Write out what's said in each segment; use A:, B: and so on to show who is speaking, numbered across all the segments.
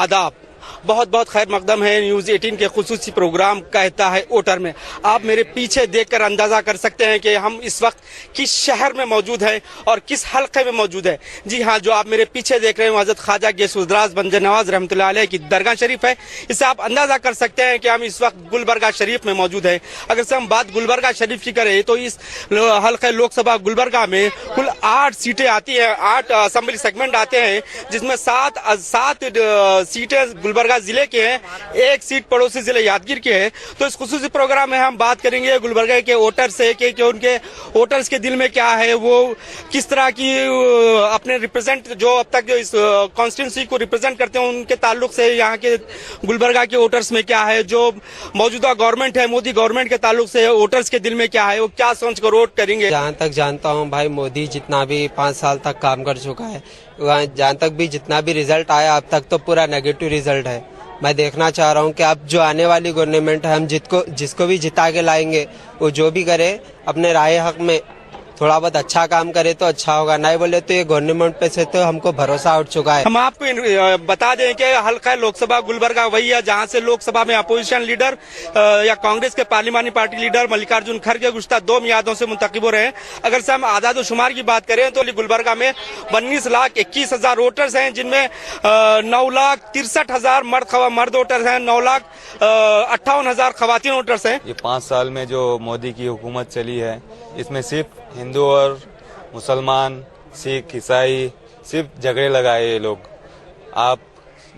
A: आदाब, बहुत बहुत खैर मकदम है। न्यूज़ 18 के खुसूसी प्रोग्राम कहता है वोटर में। आप मेरे पीछे देखकर अंदाजा कर सकते हैं कि हम इस वक्त किस शहर में मौजूद हैं और किस हल्के में मौजूद है। जी हाँ, जो आप मेरे पीछे देख रहे हैं हजरत ख्वाजा गौसुद्दौला बंदे नवाज रहमतुल्लाह अलैह की दरगाह शरीफ है। इससे आप अंदाजा कर सकते हैं कि हम इस वक्त गुलबर्गा शरीफ में मौजूद हैं। अगर से हम बात गुलबर्गा शरीफ की करें तो इस हल्के लोकसभा गुलबर्गा में कुल 8 सीटें आती हैं, 8 असेंबली सेगमेंट आते हैं, जिसमें 7 सीटें गुलबर्गा जिले के हैं, 1 सीट पड़ोसी जिले यादगीर के है। तो इस खुसूसी प्रोग्राम में हम बात करेंगे गुलबर्गा के वोटर से कि उनके वोटर्स के दिल में क्या है, वो किस तरह की अपने रिप्रेजेंट जो अब तक जो इस कॉन्स्टिट्यूंसी को रिप्रेजेंट करते हैं उनके ताल्लुक से यहाँ के गुलबर्गा के वोटर्स में क्या है, जो मौजूदा गवर्नमेंट है मोदी गवर्नमेंट के ताल्लुक से वोटर्स के दिल में क्या है, वो क्या सोच कर वोट करेंगे।
B: जहाँ तक जानता हूँ भाई, मोदी जितना भी 5 साल तक काम कर चुका है, जहाँ तक भी जितना भी रिजल्ट आया अब तक तो पूरा नेगेटिव रिजल्ट है। मैं देखना चाह रहा हूँ कि अब जो आने वाली गवर्नमेंट है, हम जिसको भी जिता के लाएंगे वो जो भी करे अपने राय हक में थोड़ा बहुत अच्छा काम करे तो अच्छा होगा, नहीं बोले तो ये गवर्नमेंट पे से तो हमको भरोसा उठ चुका है।
A: हम आपको बता दें कि हल्का लोकसभा गुलबर्गा वही है जहां से लोकसभा में अपोजिशन लीडर या कांग्रेस के पार्लिमानी पार्टी लीडर मल्लिकार्जुन खड़गे गुज़श्ता 2 मियादों से मुंतखब हो रहे हैं। अगर से हम आदाद शुमार की बात करें तो गुलबर्गा में 19,21,000 वोटर्स हैं, जिनमें 9,63,000 मर्द वोटर्स हैं, 9,58,000 खवातीन वोटर्स हैं।
C: ये 5 साल में जो मोदी की हुकूमत चली है, इसमें सिर्फ हिंदू और मुसलमान, सिख, ईसाई सिर्फ झगड़े लगाए ये लोग। आप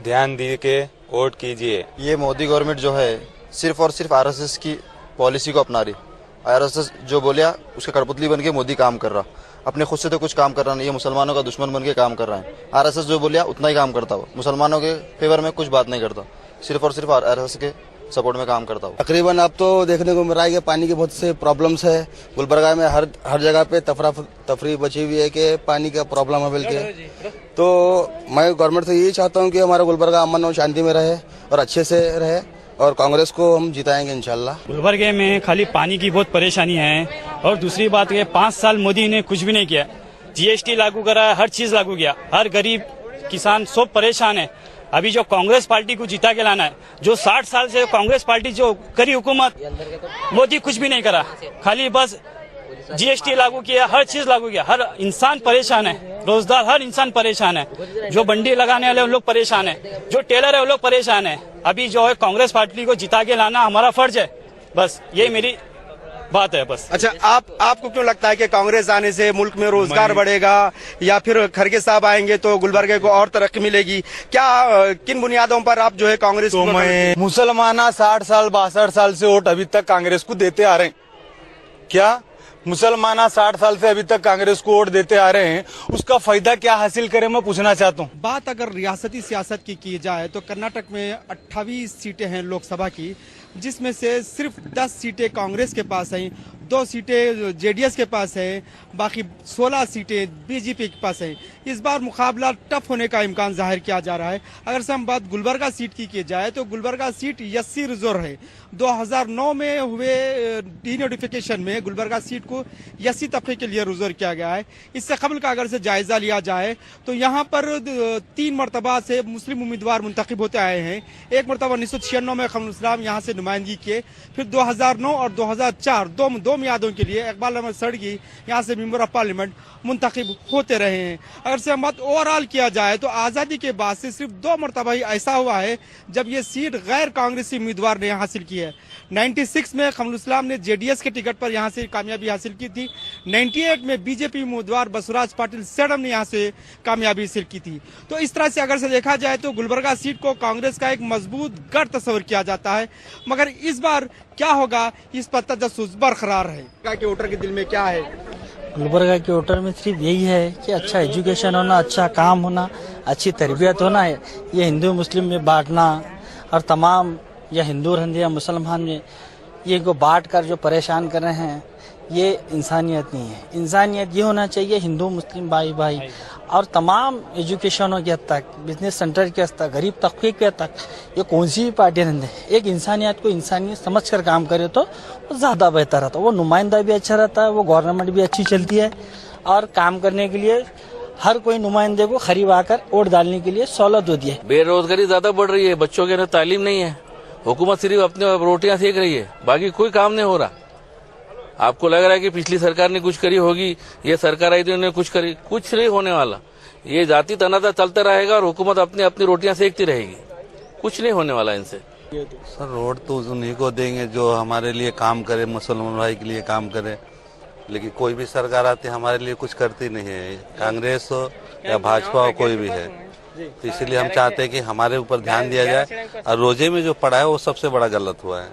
C: ध्यान दे के वोट कीजिए।
D: ये मोदी गवर्नमेंट जो है सिर्फ और सिर्फ आरएसएस की पॉलिसी को अपना रही। आरएसएस जो बोलिया उसके कठपुतली बन के मोदी काम कर रहा, अपने खुद से तो कुछ काम कर रहा नहीं। ये मुसलमानों का दुश्मन बन के काम कर रहा है। आरएसएस जो बोलिया उतना ही काम करता हो, मुसलमानों के फेवर में कुछ बात नहीं करता, सिर्फ और सिर्फ आरएसएस के सपोर्ट में काम करता हूँ।
E: तकरीबन अब तो देखने को मिल रहा है कि पानी की बहुत से प्रॉब्लम्स है गुलबर्गा में। हर जगह पे तफरी बची हुई है कि पानी का प्रॉब्लम है बल्कि। तो मैं गवर्नमेंट से यही चाहता हूँ कि हमारा गुलबर्गा अमन और शांति में रहे और अच्छे से रहे, और कांग्रेस को हम जिताएंगे इंशाल्लाह।
F: गुलबर्गे में खाली पानी की बहुत परेशानी है, और दूसरी बात ये 5 साल मोदी ने कुछ भी नहीं किया। GST लागू करा, हर चीज लागू किया, हर गरीब किसान सब परेशान है। अभी जो कांग्रेस पार्टी को जिता के लाना है, जो 60 साल से कांग्रेस पार्टी जो करी हुकूमत, मोदी कुछ भी नहीं करा, खाली बस GST लागू किया, हर चीज लागू किया। हर इंसान परेशान है, रोजगार हर इंसान परेशान है, जो बंडी लगाने वाले उन लोग परेशान है, जो टेलर है वो लोग परेशान है। अभी जो है कांग्रेस पार्टी को जिता के लाना हमारा फर्ज है, बस यही मेरी बात है बस।
A: अच्छा, आपको क्यों लगता है कि कांग्रेस आने से मुल्क में रोजगार बढ़ेगा, या फिर खड़गे साहब आएंगे तो गुलबर्गे को और तरक्की मिलेगी? क्या किन बुनियादों पर आप जो है कांग्रेस
G: तो मैं मुसलमाना 60 साल 62 साल से वोट अभी तक कांग्रेस को देते आ रहे हैं। क्या मुसलमाना 60 साल से अभी तक कांग्रेस को वोट देते आ रहे हैं, उसका फायदा क्या हासिल करें, मैं पूछना चाहता हूँ।
A: बात अगर रियासती सियासत की जाए तो कर्नाटक में 28 सीटें हैं लोकसभा की, जिसमें से सिर्फ 10 सीटें कांग्रेस के पास हैं, 2 सीटें JDS के पास है, बाकी 16 सीटें BJP के पास है। इस बार मुकाबला टफ होने का इम्कान जाहिर किया जा रहा है। अगर से हम बात गुलबर्गा सीट की जाए तो गुलबर्गा सीट यस्सी रिजर्व है। 2009 में हुए डीनोटिफिकेशन में गुलबर्गा सीट को यस्सी तबके के लिए रिजर्व किया गया है। इससे कबल का अगर से जायजा लिया जाए तो यहाँ पर 3 मरतबा से मुस्लिम उम्मीदवार मुंतखब होते आए हैं। एक मरतबा 1996 में खलील इस्लाम यहाँ से नुमाइंदगी किए, फिर 2009 और 2004 दो मियादों के लिए इकबाल अहमद सड़गी यहाँ से मेंबर ऑफ पार्लियामेंट मुंतखब होते रहे हैं। अगर से हम बात ओवरऑल किया जाए तो आज़ादी के बाद से सिर्फ 2 मरतबा ही ऐसा हुआ है जब ये सीट गैर कांग्रेसी उम्मीदवार ने हासिल की है। 96 में खलील इस्लाम ने JDS के टिकट पर यहाँ से कामयाबी हासिल की थी। 98 में BJP उम्मीदवार बसवराज पाटिल सेडम ने यहाँ से कामयाबी हासिल की थी। तो इस तरह से अगर से देखा जाए तो गुलबर्गा सीट को कांग्रेस का एक मजबूत गढ़ तस्वर किया जाता है, मगर इस बार क्या होगा इस पर तजस्सुस बरकरार है। के वोटर के दिल में क्या है?
H: गुलबर्गा के वोटर में सिर्फ यही है कि अच्छा एजुकेशन होना, अच्छा काम होना, अच्छी तरबियत होना है। ये हिंदू मुस्लिम में बांटना और तमाम या हिंदू रहने या मुसलमान में ये को बांट कर जो परेशान कर रहे हैं, ये इंसानियत नहीं है। इंसानियत ये होना चाहिए हिंदू मुस्लिम भाई भाई, और तमाम एजुकेशनों के हद तक, बिजनेस सेंटर के हद तक, गरीब तबके के हद तक, ये कौन सी भी पार्टी रहने एक इंसानियत को इंसानियत समझ कर काम करे तो वो ज़्यादा बेहतर रहता है। वो नुमाइंदा भी अच्छा रहता है, वो गवर्नमेंट भी अच्छी चलती है, और काम करने के लिए हर कोई नुमाइंदे को खरीब आकर वोट डालने के लिए सहूलत होती है।
I: बेरोजगारी ज्यादा बढ़ रही है, बच्चों के अंदर तालीम नहीं है, हुकूमत सिर्फ अपने रोटियां सेक रही है, बाकी कोई काम नहीं हो रहा। आपको लग रहा है कि पिछली सरकार ने कुछ करी होगी, ये सरकार आई तो उन्होंने कुछ करी, कुछ नहीं होने वाला। ये जाति तनाजा चलता रहेगा और हुकूमत अपनी अपनी रोटियां सेकती रहेगी, कुछ नहीं होने वाला इनसे।
J: सर रोड तो उन्हीं को देंगे जो हमारे लिए काम करे, मुसलमान भाई के लिए काम करे, लेकिन कोई भी सरकार आती है हमारे लिए कुछ करती नहीं है, कांग्रेस हो या भाजपा हो, कोई भी है। तो इसलिए हम चाहते हैं कि हमारे ऊपर ध्यान दिया जाए। और रोजे में जो पड़ा है वो सबसे बड़ा गलत हुआ है,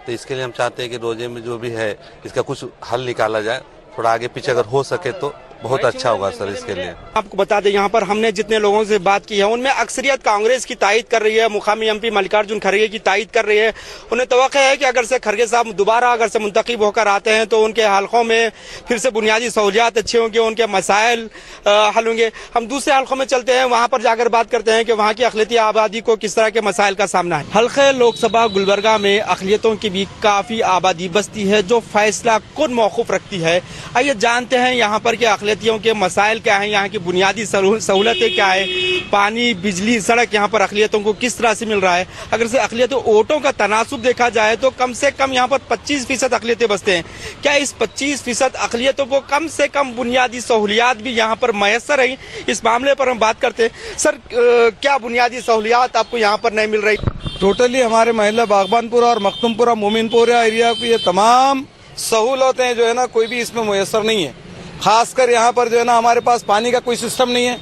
J: तो इसके लिए हम चाहते हैं कि रोजे में जो भी है इसका कुछ हल निकाला जाए, थोड़ा आगे पीछे अगर हो सके तो बहुत अच्छा होगा सर। इसके लिए
A: आपको बता दें, यहाँ पर हमने जितने लोगों से बात की है उनमें अक्सरियत कांग्रेस की तायद कर रही है, मुकामी एमपी मल्लिकार्जुन खड़गे की तायद कर रही है। उन्हें तवक्को है कि अगर से खड़गे साहब दोबारा अगर से मुंतखब होकर आते हैं तो उनके हलकों में फिर से बुनियादी सहूलियात अच्छे होंगे, उनके मसाइल हल होंगे। हम दूसरे हलकों में चलते हैं, वहाँ पर जाकर बात करते हैं कि वहाँ की अक़लियती आबादी को किस तरह के मसाइल का सामना है। हल्के लोकसभा गुलबर्गा में अक़लियतों की भी काफी आबादी बसती है जो फैसला कुन मौकूफ रखती है। आइए जानते हैं यहाँ पर के अक़लियतियों के मसाइल क्या है, यहाँ की बुनियादी सहूलतें क्या है, पानी, बिजली, सड़क यहाँ पर अक़लियतों को किस तरह से मिल रहा है। अगर से अक़लियतों वोटों का तनासुब देखा जाए तो कम से कम यहाँ पर 25% अक़लियतें बसते हैं। क्या इस 25% अक़लियतों को कम से कम बुनियादी सहूलियात भी यहाँ पर मैसर है? इस मामले पर हम बात करते हैं। सर, क्या बुनियादी सहूलियात आपको यहाँ पर नहीं मिल रही?
G: टोटली हमारे महल्ला बागबानपुरा और मखदुमपुरा मोमिनपुरा एरिया की ये तमाम सहूलतें जो है ना कोई भी इसमें मुयसर नहीं है। खासकर यहाँ पर जो है ना हमारे पास पानी का कोई सिस्टम नहीं है।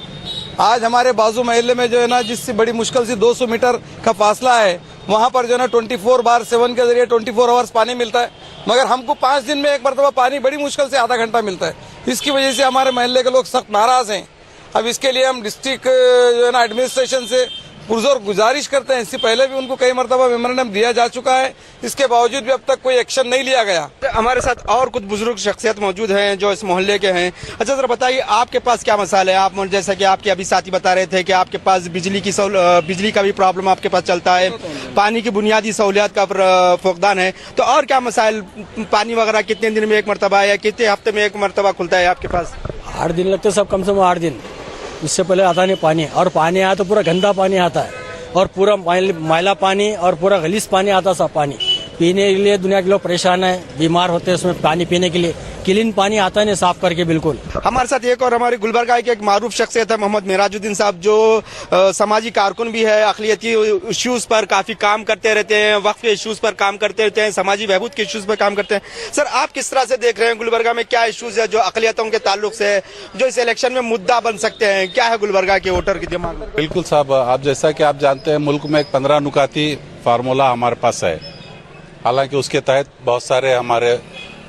G: आज हमारे बाजू महल्ले में जो है ना जिससे बड़ी मुश्किल से 200 मीटर का फासला है, वहाँ पर जो है ना 24/7 के जरिए 24 आवर्स पानी मिलता है, मगर हमको 5 दिन में एक मरतबा पानी बड़ी मुश्किल से आधा घंटा मिलता है। इसकी वजह से हमारे महल्ले के लोग सख्त नाराज हैं। अब इसके लिए हम डिस्ट्रिक्ट जो है ना एडमिनिस्ट्रेशन से पुरजोर गुजारिश करते हैं। इससे पहले भी उनको कई मरतबा मेमोरेंडम दिया जा चुका है, इसके बावजूद भी अब तक कोई एक्शन नहीं लिया गया।
A: हमारे साथ और कुछ बुजुर्ग शख्सियत मौजूद हैं जो इस मोहल्ले के हैं। अच्छा जरा बताइए, आपके पास क्या मसाला है? आप जैसा कि आपके अभी साथी बता रहे थे कि आपके पास बिजली का भी प्रॉब्लम आपके पास चलता है, पानी की बुनियादी सहूलियत का फुकदान है, तो और क्या मसाइल? पानी वगैरह कितने दिन में एक मरतबा या कितने हफ्ते में एक मरतबा खुलता है आपके पास?
H: 8 दिन लगते सब, कम से कम 8 दिन। इससे पहले आता नहीं पानी, और पानी आया तो पूरा गंदा पानी आता है और पूरा मैला पानी और पूरा गलीज पानी आता। सब पानी पीने के लिए दुनिया के लोग परेशान है, बीमार होते हैं उसमें पानी पीने के लिए। क्लीन पानी आता नहीं साफ करके बिल्कुल।
A: हमारे साथ एक और हमारे गुलबर्गा के एक मारूफ शख्सियत है मोहम्मद मेराजुद्दीन साहब, जो समाजी कारकुन भी है, अक़लियती इश्यूज पर काफी काम करते रहते हैं, वक्फ के इश्यूज पर काम करते रहते हैं, समाजी बहबूद के इश्यूज पर काम करते हैं। सर, आप किस तरह से देख रहे हैं गुलबर्गा में क्या इश्यूज है जो अक़लियतों के ताल्लुक से जो इस इलेक्शन में मुद्दा बन सकते हैं? क्या है गुलबर्गा के वोटर के दिमाग में?
K: बिल्कुल साहब, आप जैसा कि आप जानते हैं मुल्क में एक 15 नुकाती फार्मूला हमारे पास है। हालांकि उसके तहत बहुत सारे हमारे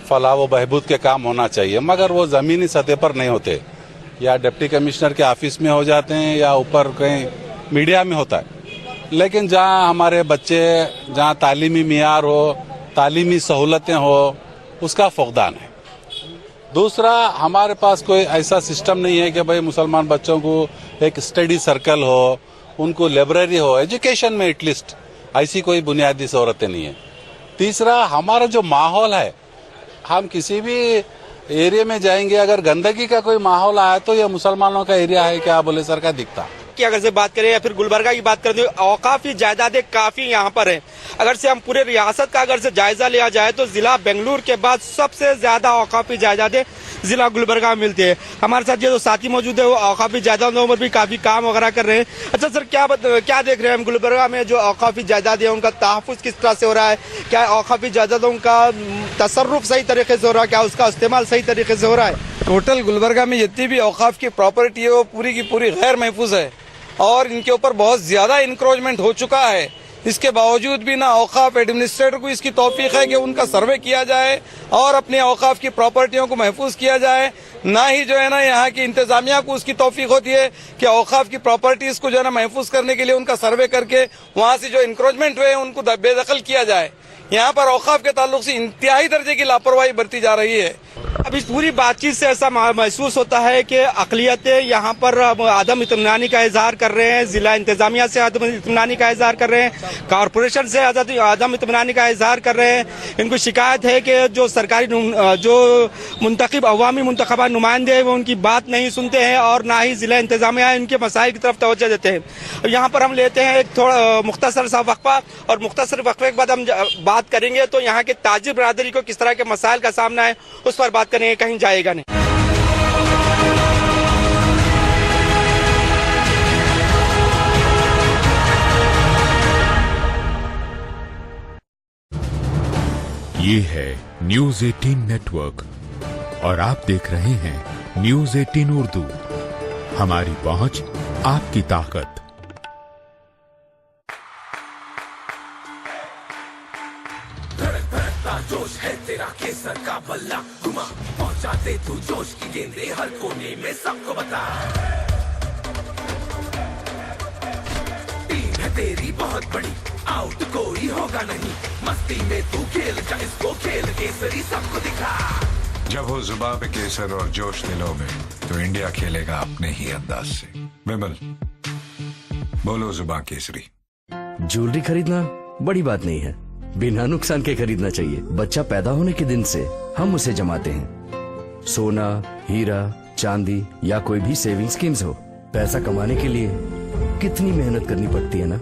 K: फलाह व बहबूद के काम होना चाहिए, मगर वो ज़मीनी सतह पर नहीं होते, या डिप्टी कमिश्नर के ऑफिस में हो जाते हैं या ऊपर कहीं मीडिया में होता है। लेकिन जहाँ हमारे बच्चे, जहाँ तालीमी मियार हो, तालीमी सहूलतें हो, उसका फुकदान है। दूसरा, हमारे पास कोई ऐसा सिस्टम नहीं है कि भाई मुसलमान बच्चों को एक स्टडी सर्कल हो, उनको लाइब्रेरी हो, एजुकेशन में एटलीस्ट ऐसी कोई बुनियादी सहूलतें नहीं है। तीसरा, हमारा जो माहौल है, हम किसी भी एरिया में जाएंगे, अगर गंदगी का कोई माहौल आया तो ये मुसलमानों का एरिया है क्या बोले सर का दिखता।
A: की अगर से बात करें या फिर गुलबर्गा की बात करें तो औकाफी जायदादें काफी यहाँ पर है। अगर से हम पूरे रियासत का अगर से जायजा लिया जाए तो जिला बेंगलुरु के बाद सबसे ज्यादा औकाफी जायदादें जिला गुलबर्गा में मिलती है। हमारे साथ ये जो साथी मौजूद है वो औकाफी जायदादों पर भी काफी काम वगैरह कर रहे हैं। अच्छा सर, क्या देख रहे हैं हम गुलबर्गा में जो औकाफी जायदादें हैं उनका तहफ़्फ़ुज़ किस तरह से हो रहा है? क्या औकाफी जायदादों का तसर्रुफ सही तरीके से हो रहा है? क्या उसका इस्तेमाल सही तरीके से हो रहा है?
G: टोटल गुलबर्गा में जितनी भी औकाफ की प्रॉपर्टी है वो पूरी की पूरी गैर महफूज है और इनके ऊपर बहुत ज्यादा इंक्रोचमेंट हो चुका है। इसके बावजूद भी ना औकाफ एडमिनिस्ट्रेटर को इसकी तौफीक है कि उनका सर्वे किया जाए और अपने औकाफ की प्रॉपर्टियों को महफूज किया जाए, ना ही जो है ना यहाँ की इंतजामिया को उसकी तौफीक होती है कि औकाफ की प्रॉपर्टीज को जो है ना महफूज करने के लिए उनका सर्वे करके वहाँ से जो इंक्रोचमेंट हुए उनको बेदखल किया जाए। यहाँ पर औकाफ के ताल्लुक से इंतहाई दर्जे की लापरवाही बरती जा रही है।
A: अब इस पूरी बातचीत से ऐसा महसूस होता है कि अक़लियतें यहाँ पर आदम इत्मीनानी का इजहार कर रहे हैं, जिला इंतजामिया से आदम इत्मीनानी का इजहार कर रहे हैं, कॉरपोरेशन से आदम इत्मीनानी का इजहार कर रहे हैं। इनको शिकायत है कि जो सरकारी जो मुंतखब अवामी मुंतखबा नुमाइंदे हैं वो उनकी बात नहीं सुनते हैं और ना ही जिला इंतजामिया इनके मसाइल की तरफ तवज्जो देते हैं। यहाँ पर हम लेते हैं एक थोड़ा मुख्तसर सा वक्फा और मुख्तसर वक्फे के बाद हम बात करेंगे तो यहाँ के ताजिर बरादरी को किस तरह के मसाइल का सामना है उस पर बात करेंगे, कहीं जाएगा नहीं।
L: ये है न्यूज 18 नेटवर्क और आप देख रहे हैं न्यूज 18 उर्दू। हमारी पहुंच आपकी ताकत।
M: जोश है तेरा केसर का बल्ला घुमा, पहुंचा दे तू जोश की गेंदे हर कोने में सबको बता। टीम है तेरी बहुत बड़ी, आउट कोई होगा नहीं, मस्ती में तू खेल जा इसको, खेल केसरी सबको दिखा।
N: जब हो जुबां पे केसर और जोश दिलों में तो इंडिया खेलेगा अपने ही अंदाज से। विमल बोलो जुबां केसरी।
O: ज्वेलरी खरीदना बड़ी बात नहीं है, बिना नुकसान के खरीदना चाहिए। बच्चा पैदा होने के दिन से हम उसे जमाते हैं। सोना, हीरा, चांदी या कोई भी सेविंग स्कीम्स हो, पैसा कमाने के लिए कितनी मेहनत करनी पड़ती है ना।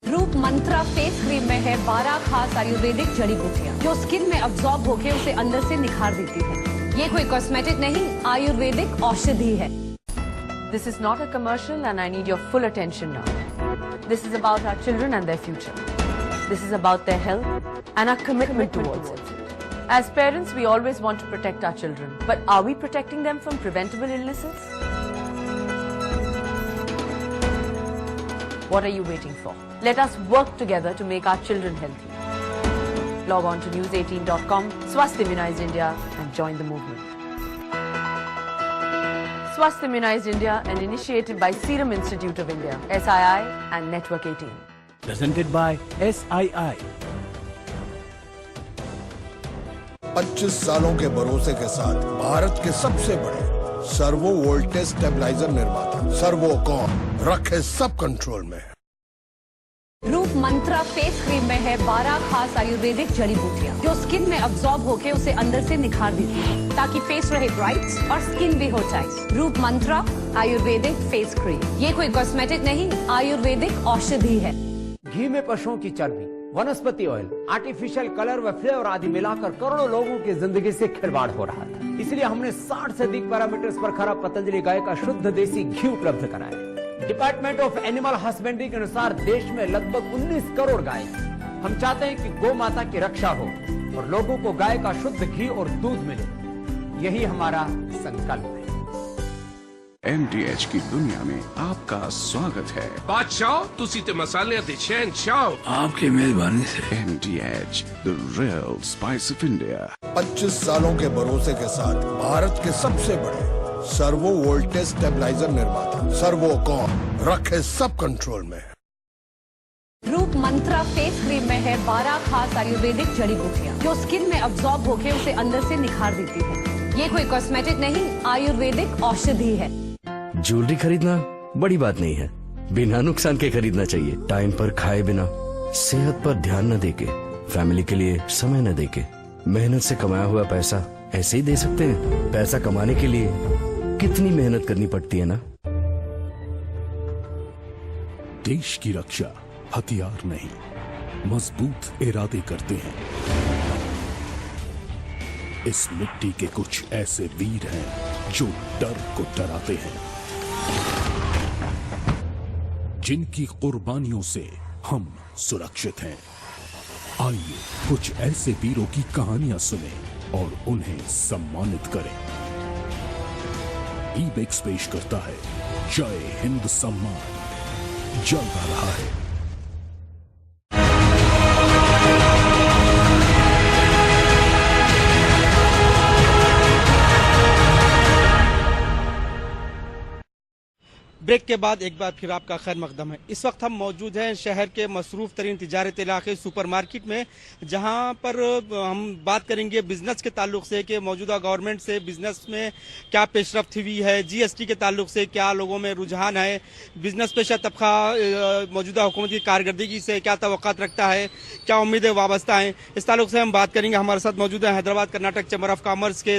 P: रूप मंत्रा फेस क्रीम में है 12 खास आयुर्वेदिक जड़ी बूटियाँ जो स्किन में अब्सॉर्ब होके उसे अंदर से निखार देती है। ये कोई कॉस्मेटिक नहीं, आयुर्वेदिक औषधि है।
Q: This is not a commercial and I need your full attention now. This is about our children and their future. This is about their health and our commitment towards it. As parents, we always want to protect our children. But are we protecting them from preventable illnesses? What are you waiting for? Let us work together to make our children healthy. Log on to news18.com, Swasth Immunized India and join the movement. Swasth Immunized India, an initiative by Serum Institute of India, SII and Network 18.
R: Presented by SII.
S: 25 सालों के भरोसे के साथ भारत के सबसे बड़े servo voltage stabiliser निर्माता सर्वोकॉम रखे सब कंट्रोल में।
P: रूप मंत्रा फेस क्रीम में है 12 खास आयुर्वेदिक जड़ी बूटियाँ जो स्किन में अब्सॉर्ब होके उसे अंदर से निखार देती है ताकि फेस रहे ब्राइट और स्किन भी हो टाइट। रूप मंत्रा आयुर्वेदिक फेस क्रीम, ये कोई कॉस्मेटिक नहीं, आयुर्वेदिक औषधि है।
T: घी में पशुओं की चर्बी, वनस्पति ऑयल, आर्टिफिशियल कलर व फ्लेवर आदि मिलाकर करोड़ों लोगों की जिंदगी से खिलवाड़ हो रहा था। इसलिए हमने 60 से अधिक पैरामीटर्स पर खरा पतंजलि गाय का शुद्ध देसी घी उपलब्ध कराया। डिपार्टमेंट ऑफ एनिमल हस्बेंड्री के अनुसार देश में लगभग 19 करोड़ गाय। हम चाहते हैं कि गौ माता की रक्षा हो और लोगों को गाय का शुद्ध घी और दूध मिले, यही हमारा संकल्प है।
U: MDH की दुनिया में आपका स्वागत है।
M: बादशाह तुसी ते मसाले ते शहंशाह
U: आपकी मेहरबानी से। MDH, the real spice of India।
S: 25 सालों के भरोसे के साथ भारत के सबसे बड़े सर्वो वोल्टेज स्टेबलाइजर निर्माता सर्वोकॉम रखे सब कंट्रोल में।
P: रूप मंत्रा फेस क्रीम में है 12 खास आयुर्वेदिक जड़ी बूटियाँ जो स्किन में अब्सॉर्ब होके उसे अंदर से निखार देती है। ये कोई कॉस्मेटिक नहीं, आयुर्वेदिक औषधि है।
O: ज्वेलरी खरीदना बड़ी बात नहीं है, बिना नुकसान के खरीदना चाहिए। टाइम पर खाए बिना, सेहत पर ध्यान न देके, फैमिली के लिए समय न देके, मेहनत से कमाया हुआ पैसा ऐसे ही दे सकते हैं। पैसा कमाने के लिए कितनी मेहनत करनी पड़ती है ना।
R: देश की रक्षा हथियार नहीं, मजबूत इरादे करते हैं। इस मिट्टी के कुछ ऐसे वीर हैं जो डर को डराते हैं, जिनकी कुर्बानियों से हम सुरक्षित हैं। आइए कुछ ऐसे वीरों की कहानियां सुने और उन्हें सम्मानित करें। ईबेक्स पेश करता है जय हिंद सम्मान, जलता रहा है।
A: ब्रेक के बाद एक बार फिर आपका खैर मकदम है। इस वक्त हम मौजूद हैं शहर के मसरूफ तरीन तिजारत इलाके सुपरमार्केट में, जहां पर हम बात करेंगे बिजनेस के ताल्लुक से कि मौजूदा गवर्नमेंट से बिजनेस में क्या पेशरफ्त हुई है, जीएसटी के ताल्लुक से क्या लोगों में रुझान है, बिजनेस पेशा तबका मौजूदा हुकूमत की कारकर्दगी से क्या तवक्कात रखता है, क्या उम्मीदें वाबस्ता हैं, इस ताल्लुक से हम बात करेंगे। हमारे साथ मौजूद है Hyderabad Karnataka chamber of commerce के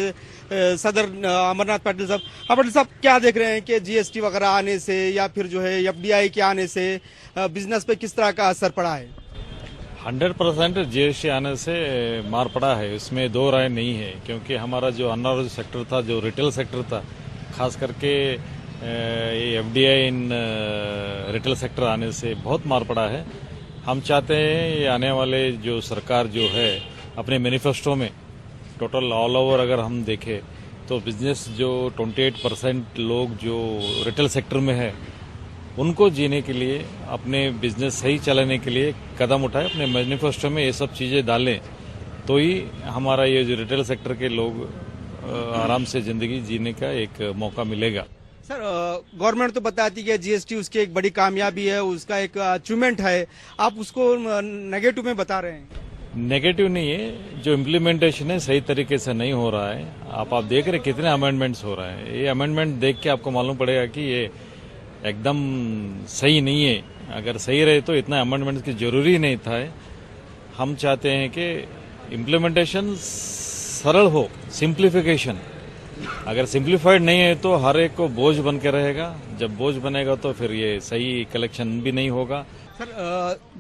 A: सदर अमरनाथ पाटिल साहब। पाटिल साहब, क्या देख रहे हैं कि जीएसटी वगैरह आने से या फिर जो है एफडीआई के आने से बिजनेस पे किस तरह का असर पड़ा है?
B: 100% जीएसटी आने से मार पड़ा है, इसमें दो राय नहीं है। क्योंकि हमारा जो अनऑर्गेनाइज्ड सेक्टर था, जो रिटेल सेक्टर था, खास करके ये एफडीआई इन रिटेल सेक्टर आने से बहुत मार पड़ा है। हम चाहते हैं ये आने वाले जो सरकार जो है अपने मैनिफेस्टो में टोटल ऑल ओवर अगर हम देखें तो बिजनेस जो 28% लोग जो रिटेल सेक्टर में है उनको जीने के लिए, अपने बिजनेस सही चलाने के लिए कदम उठाए, अपने मैनिफेस्टो में ये सब चीज़ें डालें, तो ही हमारा ये जो रिटेल सेक्टर के लोग आराम से जिंदगी जीने का एक मौका मिलेगा।
A: सर, गवर्नमेंट तो बताती है जीएसटी उसकी एक बड़ी कामयाबी है, उसका एक अचीवमेंट है, आप उसको नेगेटिव में बता रहे हैं।
B: नेगेटिव नहीं है, जो इम्प्लीमेंटेशन है सही तरीके से नहीं हो रहा है। आप देख रहे कितने अमेंडमेंट्स हो रहे हैं, ये अमेंडमेंट देख के आपको मालूम पड़ेगा कि ये एकदम सही नहीं है। अगर सही रहे तो इतना अमेंडमेंट्स की जरूरी नहीं था। हम चाहते हैं कि इम्प्लीमेंटेशन सरल हो, सिंप्लीफिकेशन। अगर सिंप्लीफाइड नहीं है तो हर एक को बोझ बन के रहेगा, जब बोझ बनेगा तो फिर ये सही कलेक्शन भी नहीं होगा।
A: सर,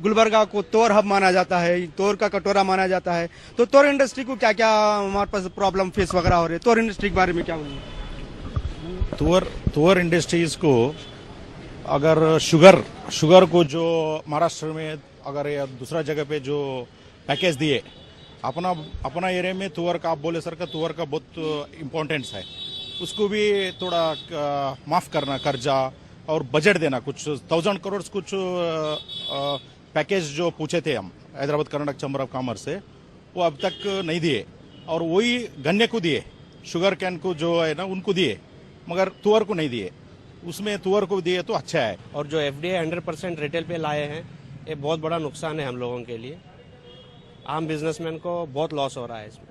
A: गुलबर्गा को तोर हब माना जाता है, तोर का कटोरा माना जाता है, तो तोर इंडस्ट्री को क्या क्या हमारे पास प्रॉब्लम फेस वगैरह हो रहे हैं, तोर इंडस्ट्री के बारे में क्या बोलेंगे?
V: तोर इंडस्ट्रीज को अगर शुगर को जो महाराष्ट्र में अगर या दूसरा जगह पे जो पैकेज दिए, अपना एरिया में तुअर का आप बोले सर का तुअर का बहुत इम्पोर्टेंस है, उसको भी थोड़ा माफ करना कर्जा और बजट देना। कुछ 1000 करोड़ कुछ पैकेज जो पूछे थे हम Hyderabad Karnataka chamber of commerce से, वो अब तक नहीं दिए, और वही गन्ने को दिए, शुगर कैन को जो है ना उनको दिए, मगर तुअर को नहीं दिए। उसमें तुअर को दिए तो अच्छा है।
W: और जो एफडीआई 100% रिटेल पे लाए हैं, ये बहुत बड़ा नुकसान है हम लोगों के लिए। आम बिजनेसमैन को बहुत लॉस हो रहा है इसमें।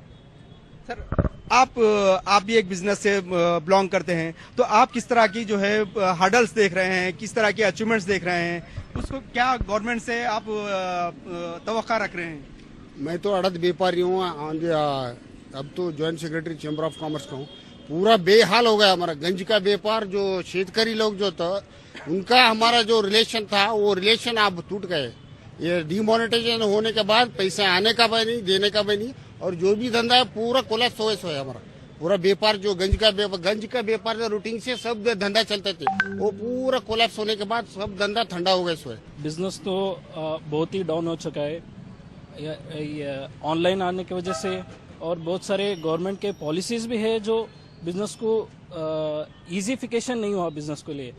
A: सर, आप भी एक बिजनेस से बिलोंग करते हैं, तो आप किस तरह की जो है हर्डल्स देख रहे हैं, किस तरह के अचीवमेंट्स देख रहे हैं, उसको क्या गवर्नमेंट से आप तवक्का रख रहे हैं?
X: मैं तो अड़द व्यापारी हूँ, अब तो joint secretary chamber of commerce का हूँ। पूरा बेहाल हो गया हमारा गंज का व्यापार। जो शेतकारी लोग जो था उनका हमारा जो रिलेशन था वो रिलेशन अब टूट गए। ये डिमोनेटाइजेशन होने के बाद पैसे आने का भी नहीं, देने का भी नहीं, और जो भी धंधा है पूरा कोलैप्स हो है हमारा। पूरा व्यापार जो गंज का व्यापार जो रूटीन से सब धंधा चलते थे वो पूरा कोलैप्स होने के बाद सब धंधा ठंडा हो गया इसमें।
H: बिजनेस तो बहुत ही डाउन हो चुका है ऑनलाइन आने की वजह से, और बहुत सारे गवर्नमेंट के पॉलिसीज भी है जो बिजनेस को ईजीफिकेशन नहीं हुआ बिजनेस के लिए।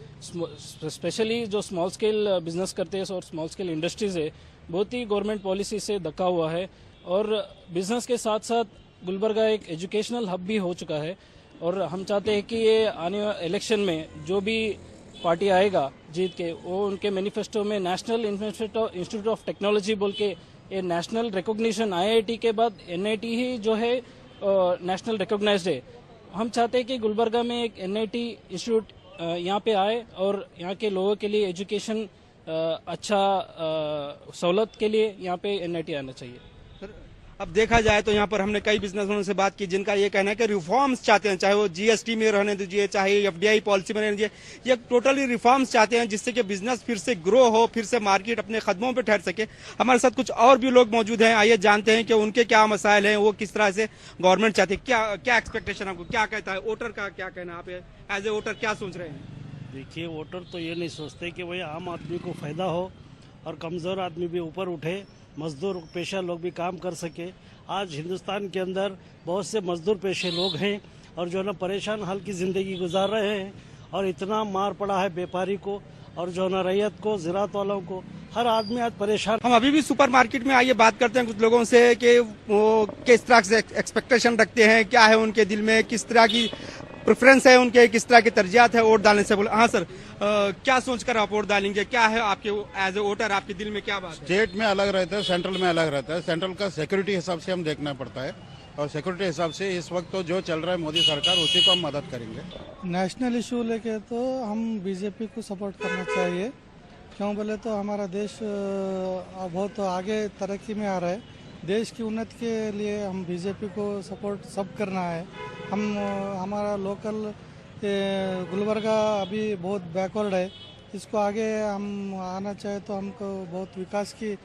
H: स्पेशली जो स्मॉल स्केल बिजनेस करते हैं और स्मॉल स्केल इंडस्ट्रीज है, बहुत ही गवर्नमेंट पॉलिसी से धक्का हुआ है। और बिजनेस के साथ साथ गुलबर्गा एक एजुकेशनल हब भी हो चुका है, और हम चाहते हैं कि ये आने वाले इलेक्शन में जो भी पार्टी आएगा जीत के, वो उनके मैनिफेस्टो में नेशनल इंस्टीट्यूट ऑफ टेक्नोलॉजी बोल के, ये नेशनल रिकॉग्निशन आईआईटी के बाद एनआईटी ही जो है नेशनल रिकॉग्नाइज्ड है। हम चाहते हैं कि गुलबर्गा में एक एनआईटी इंस्टीट्यूट यहाँ पे आए और यहाँ के लोगों के लिए एजुकेशन अच्छा सहूलत के लिए यहाँ पे एनआईटी आना चाहिए।
A: अब देखा जाए तो यहाँ पर हमने कई बिजनेसमैनों से बात की जिनका ये कहना है कि रिफॉर्म्स चाहते हैं, चाहे वो जीएसटी में रहने दीजिए, चाहे एफडीआई पॉलिसी में रहने दीजिए, ये टोटली रिफॉर्म्स चाहते हैं जिससे कि बिजनेस फिर से ग्रो हो, फिर से मार्केट अपने कदमों पे ठहर सके। हमारे साथ कुछ और भी लोग मौजूद हैं, आइए जानते हैं कि उनके क्या मसाइल हैं, वो किस तरह से गवर्नमेंट चाहती है, क्या एक्सपेक्टेशन आपको क्या कहता है, वोटर का क्या कहना, आप एज ए वोटर क्या सोच रहे हैं?
Y: देखिए, वोटर तो ये नहीं सोचते कि भाई आम आदमी को फायदा हो और कमजोर आदमी भी ऊपर उठे, मजदूर पेशा लोग भी काम कर सके। आज हिंदुस्तान के अंदर बहुत से मजदूर पेशे लोग हैं और जो है ना परेशान हाल की ज़िंदगी गुजार रहे हैं, और इतना मार पड़ा है व्यापारी को और जो ना रैयत को, ज़राअत वालों को, हर आदमी आज परेशान।
A: हम अभी भी सुपर मार्केट में आइए बात करते हैं कुछ लोगों से कि वो किस तरह से एक्सपेक्टेशन रखते हैं, क्या है उनके दिल में, किस तरह की प्रेफरेंस है उनके, किस तरह की तरजीहात है वोट डालने से? बोले हाँ सर, क्या सोचकर आप वोट डालेंगे? क्या है आपके एज ए वोटर आपके दिल में क्या बात है?
C: स्टेट में अलग रहता है, सेंट्रल में अलग रहता है। सेंट्रल का सिक्योरिटी हिसाब से हम देखना पड़ता है, और सिक्योरिटी हिसाब से इस वक्त तो जो चल रहा है मोदी सरकार, उसी को हम मदद करेंगे।
D: नेशनल इशू लेके तो हम बीजेपी को सपोर्ट करना चाहिए। क्यों बोले तो हमारा देश बहुत आगे तरक्की में आ रहा है। देश की उन्नति के लिए हम बीजेपी को सपोर्ट सब करना है। हमारा लोकल गुलबर्गा अभी बहुत बैकवर्ड है, इसको आगे हम आना चाहे तो हमको बहुत विकास की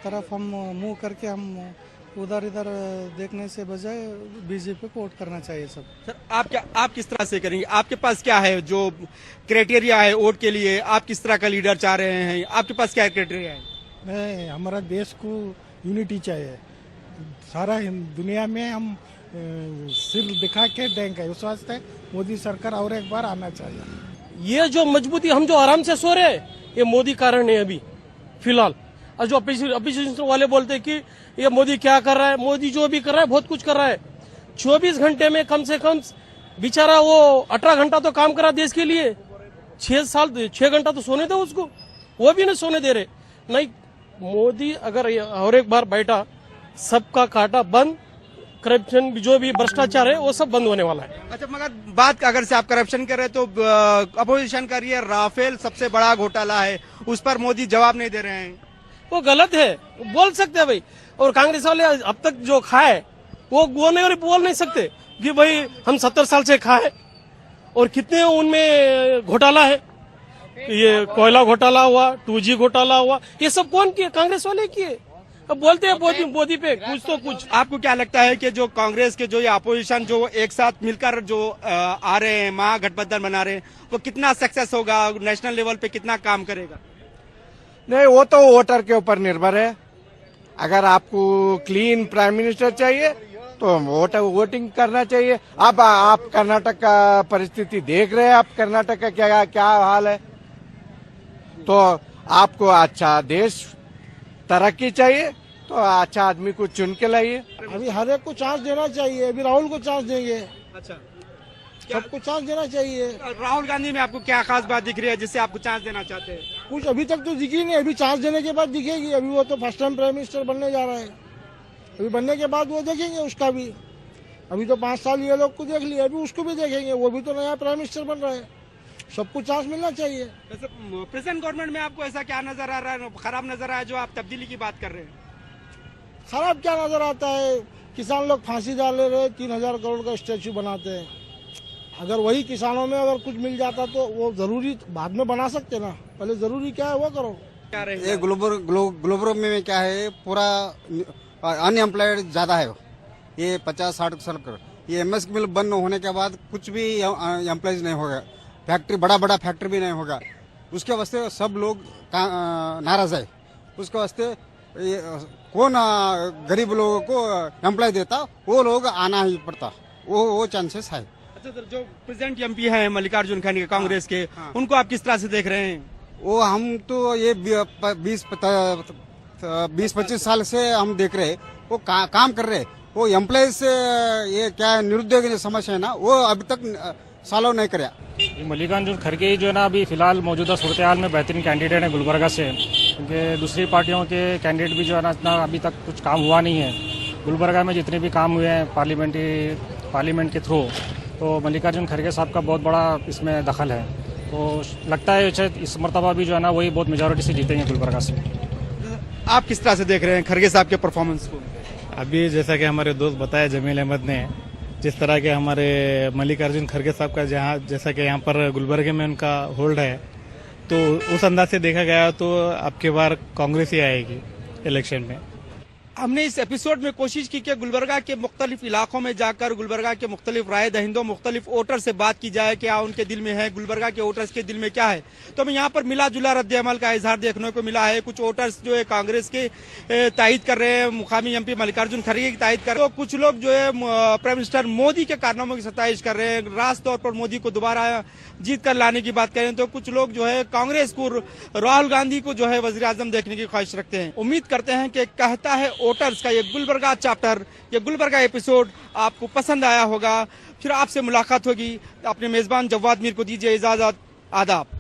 D: तरफ हम मुंह करके हम उधर इधर देखने से बजाय बीजेपी को वोट करना चाहिए सब।
A: सर आप किस तरह से करेंगे? आपके पास क्या है जो क्राइटेरिया है वोट के लिए? आप किस तरह का लीडर चाह रहे हैं? आपके पास क्या क्राइटेरिया है?
D: नहीं, हमारा देश को यूनिटी चाहिए। सारा दुनिया में हम सिर दिखा के देंगे, उस वास्ते मोदी सरकार और एक बार आना चाहिए।
E: ये जो मजबूती हम जो आराम से सो रहे हैं, ये मोदी कारण है अभी फिलहाल। और जो अपोजिशन वाले बोलते हैं कि ये मोदी क्या कर रहा है, मोदी जो भी कर रहा है बहुत कुछ कर रहा है। 24 घंटे में कम से कम बेचारा वो 18 घंटा तो काम करा देश के लिए, 6 घंटा तो सोने दो उसको, वो भी नहीं सोने दे रहे। नहीं, मोदी अगर और एक बार बैठा, सबका काटा बंद, करप्शन जो भी भ्रष्टाचार है वो सब बंद होने वाला है।
A: अच्छा, मगर बात अगर से आप करप्शन कर रहे तो अपोजिशन कर रही है राफेल सबसे बड़ा घोटाला है, उस पर मोदी जवाब नहीं दे रहे हैं।
E: वो गलत है, बोल सकते हैं भाई। और कांग्रेस वाले अब तक जो खाए वो बोल नहीं सकते कि भाई हम 70 साल से खाए, और कितने उनमें घोटाला है। ये कोयला घोटाला हुआ, 2G घोटाला हुआ, ये सब कौन किए? कांग्रेस वाले किए। अब बोलते हैं मोदी पे कुछ तो कुछ।
A: आपको क्या लगता है कि जो कांग्रेस के जो ये अपोजिशन जो एक साथ मिलकर जो आ रहे हैं, महागठबंधन बना रहे हैं, वो कितना सक्सेस होगा, नेशनल लेवल पे कितना काम करेगा?
F: नहीं, वो तो वोटर के ऊपर निर्भर है। अगर आपको क्लीन प्राइम मिनिस्टर चाहिए तो वोटिंग करना चाहिए। अब आप कर्नाटक का परिस्थिति देख रहे हैं, आप कर्नाटक का क्या हाल है। तो आपको अच्छा देश तरक्की चाहिए तो अच्छा आदमी को चुन के लाइए।
D: अभी हर एक को चांस देना चाहिए। अभी राहुल को चांस देंगे।
A: अच्छा,
D: सबको चांस देना चाहिए।
A: राहुल गांधी में आपको क्या खास बात दिख रही है जिससे आपको चांस देना चाहते हैं?
D: कुछ अभी तक तो दिखी नहीं, अभी चांस देने के बाद दिखेगी। अभी वो तो फर्स्ट टाइम प्राइम मिनिस्टर बनने जा रहा है, अभी बनने के बाद वो देखेंगे उसका भी। अभी तो 5 साल ये लोग को देख लिया, अभी उसको भी देखेंगे, वो भी तो नया प्राइम मिनिस्टर बन रहा है। सबको चांस मिलना चाहिए।
A: प्रेजेंट गवर्नमेंट में आपको ऐसा क्या नजर आ रहा है, खराब नजर आया जो आप तब्दीली की बात कर रहे हैं?
D: खराब क्या नजर आता है? किसान लोग फांसी डाल रहे, 3000 करोड़ का स्टैचू बनाते हैं। अगर वही किसानों में अगर कुछ मिल जाता तो वो जरूरी बाद में बना सकते ना, पहले जरूरी क्या है वो करो।
X: ये ग्लोबल में क्या है, पूरा अनएम्प्लॉयड ज्यादा है। ये 50-60 साल कर, ये MS मिल बंद होने के बाद कुछ भी एम्प्लॉयज नहीं होगा, फैक्ट्री बड़ा फैक्ट्री भी नहीं होगा। उसके वास्ते सब लोग नाराज है। उसके वास्ते कौन गरीब लोगों को एम्प्लॉय देता, वो लोग आना ही पड़ता, वो चांसेस है।
A: अच्छा सर, जो प्रेजेंट MP हैं मल्लिकार्जुन खड़गे कांग्रेस के, उनको आप किस तरह से देख रहे हैं?
X: वो हम तो ये 20-25 साल से हम देख रहे, वो काम कर रहे। वो एम्प्लॉय से ये क्या निरुद्योग समस्या है ना, वो अभी तक सालों नहीं कराया।
I: मल्लिकार्जुन खड़गे जो है ना, अभी फिलहाल मौजूदा सूरत हाल में बेहतरीन कैंडिडेट है गुलबर्गा से, क्योंकि दूसरी पार्टियों के कैंडिडेट भी जो है ना इतना अभी तक कुछ काम हुआ नहीं है। गुलबर्गा में जितने भी काम हुए हैं पार्लियामेंट के थ्रू, तो मल्लिकार्जुन खड़गे साहब का बहुत बड़ा इसमें दखल है। तो लगता है शायद इस मरतबा भी जो है ना वही बहुत मेजॉरिटी से जीतेंगे गुलबर्गा से।
A: आप किस तरह से देख रहे हैं खड़गे साहब के परफॉर्मेंस को?
V: अभी जैसा कि हमारे दोस्त बताया जमील अहमद ने, जिस तरह के हमारे मल्लिकार्जुन खड़गे साहब का जैसा कि यहाँ पर गुलबर्गे में उनका होल्ड है, तो उस अंदाज से देखा गया तो अब की बार कांग्रेस ही आएगी इलेक्शन में।
A: हमने इस एपिसोड में कोशिश की कि गुलबर्गा के मुख्तलिफ इलाकों में जाकर गुलबर्गा के मुख्तलिफ राय दहिंदों, मुख्तलिफ वोटर से बात की जाए, क्या उनके दिल में है, गुलबर्गा के वोटर्स के दिल में क्या है। तो हमें यहाँ पर मिला जुला रद्द-ए-अमल का इजहार देखने को मिला है। कुछ वोटर्स जो है कांग्रेस के तायद कर रहे हैं, मुकामी MP मल्लिकार्जुन खड़गे की तायद कर रहे हैं। तो कुछ लोग जो है प्राइम मिनिस्टर मोदी के कारनामों की सताइश कर रहे हैं, रास तौर पर मोदी को दोबारा जीत कर लाने की बात करें। तो कुछ लोग जो है कांग्रेस को, राहुल गांधी को जो है वजीर आजम देखने की ख्वाहिश रखते हैं। उम्मीद करते हैं कि कहता है वोटर्स का ये गुलबर्गा चैप्टर, ये गुलबर्गा एपिसोड आपको पसंद आया होगा। फिर आपसे मुलाकात होगी। अपने मेज़बान जवाद मीर को दीजिए इजाज़त। आदाब।